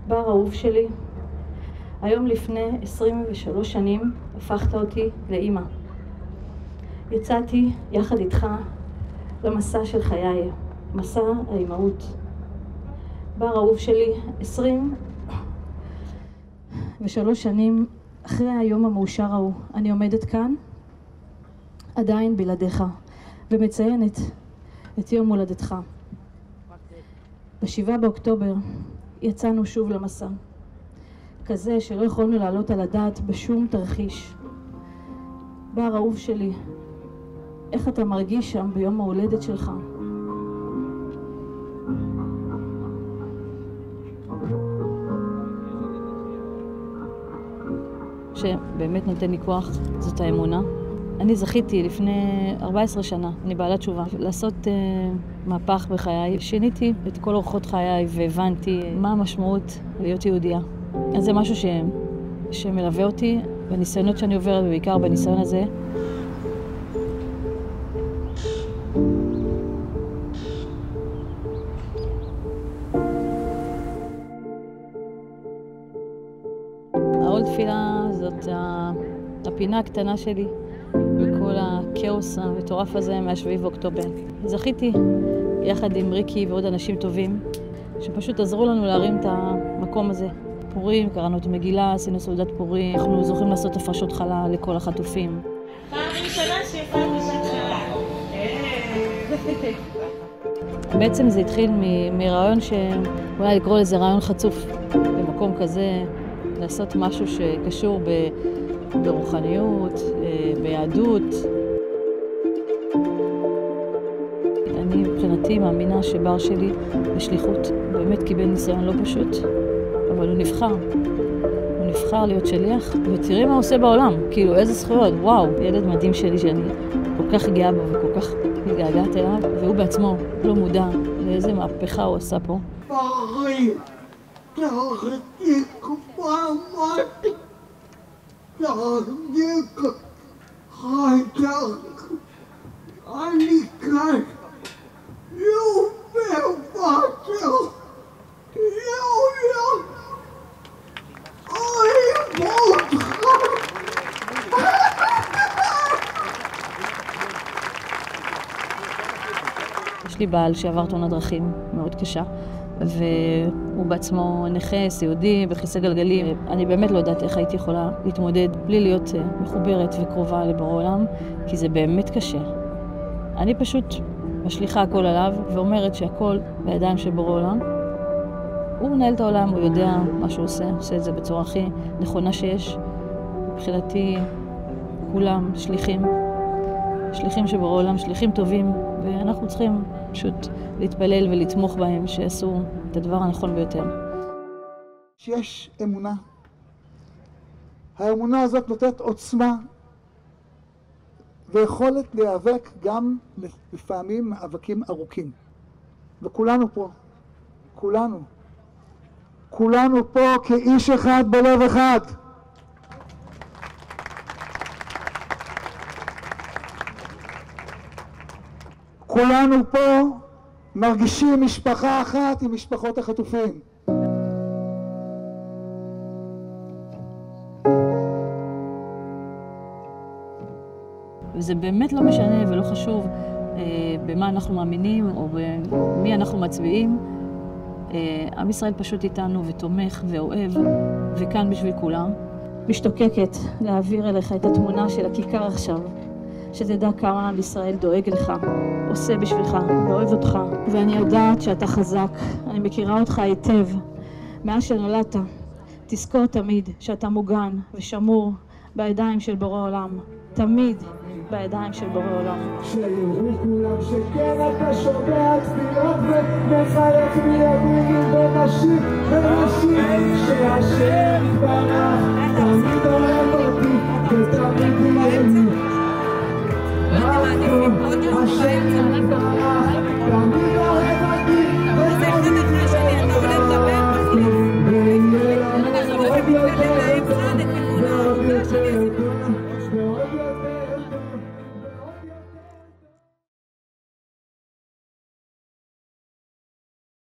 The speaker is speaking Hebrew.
בר אהוב שלי, היום לפני 23 שנים הפכת אותי לאמא. יצאתי יחד איתך למסע של חיי, מסע האימהות. בר אהוב שלי, 23 שנים אחרי היום המאושר ההוא, אני עומדת כאן, עדיין בלעדיך, ומציינת את יום הולדתך. ב7 באוקטובר יצאנו שוב למסע, כזה שלא יכולנו לעלות על הדעת בשום תרחיש. בר אהוב שלי, איך אתה מרגיש שם ביום ההולדת שלך? שבאמת נותן לי כוח, זאת האמונה. אני זכיתי לפני 14 שנה, אני בעלת תשובה, לעשות מהפך בחיי. שיניתי את כל אורחות חיי והבנתי מה המשמעות להיות יהודייה. אז זה משהו שמלווה אותי בניסיונות שאני עוברת, ובעיקר בניסיון הזה. העול תפילה זאת הפינה הקטנה שלי בכל הכאוס המטורף הזה מה7 באוקטובר. זכיתי יחד עם ריקי ועוד אנשים טובים שפשוט עזרו לנו להרים את המקום הזה. פורים, קראנו את המגילה, עשינו סעודת פורים, אנחנו זוכים לעשות הפרשות חלה לכל החטופים. פעם ראשונה שהפעם בשנה. בעצם זה התחיל מרעיון שאולי לקרוא לזה רעיון חצוף במקום כזה, לעשות משהו שקשור ברוחניות, ביהדות. אני מבחינתי מאמינה שבר שלי בשליחות, באמת קיבל ניסיון לא פשוט, אבל הוא נבחר להיות שליח, ותראי מה הוא עושה בעולם, כאילו איזה זכויות, וואו, ילד מדהים שלי שאני כל כך גאה בו וכל כך התגעגעת אליו, והוא בעצמו לא מודע לאיזה מהפכה הוא עשה פה. יש לי בעל שעבר תאונת דרכים מאוד קשה, והוא בעצמו נכה, סיעודי, בכיסא גלגלים. אני באמת לא יודעת איך הייתי יכולה להתמודד בלי להיות מחוברת וקרובה לבורא עולם, כי זה באמת קשה. אני פשוט משליחה הכל עליו ואומרת שהכל בידיים של בורא עולם. הוא מנהל את העולם, הוא יודע מה שהוא עושה את זה בצורה הכי נכונה שיש. מבחינתי כולם שליחים של בורא עולם, שליחים טובים, ואנחנו צריכים פשוט להתפלל ולתמוך בהם שיעשו את הדבר הנכון ביותר. שיש אמונה. האמונה הזאת נותנת עוצמה ויכולת להיאבק גם לפעמים מאבקים ארוכים. וכולנו פה, כולנו פה כאיש אחד בלב אחד. כולנו פה מרגישים משפחה אחת עם משפחות החטופים. וזה באמת לא משנה ולא חשוב במה אנחנו מאמינים או במי אנחנו מצביעים. עם ישראל פשוט איתנו ותומך ואוהב וכאן בשביל כולם. משתוקקת להעביר אליך את התמונה של הכיכר עכשיו, שתדע כמה עם ישראל דואג לך, עושה בשבילך ואוהב אותך. ואני יודעת שאתה חזק, אני מכירה אותך היטב מאז שנולדת. תזכור תמיד שאתה מוגן ושמור בידיים של בורא עולם, תמיד בידיים של בורא עולם. שיראו כולם שכן אתה שומע תפילות ומחלק מימין ונשים שהשם יתברך תמיד אוהב אותי ותמיד יהיה לי. השם יתברך תמיד אוהב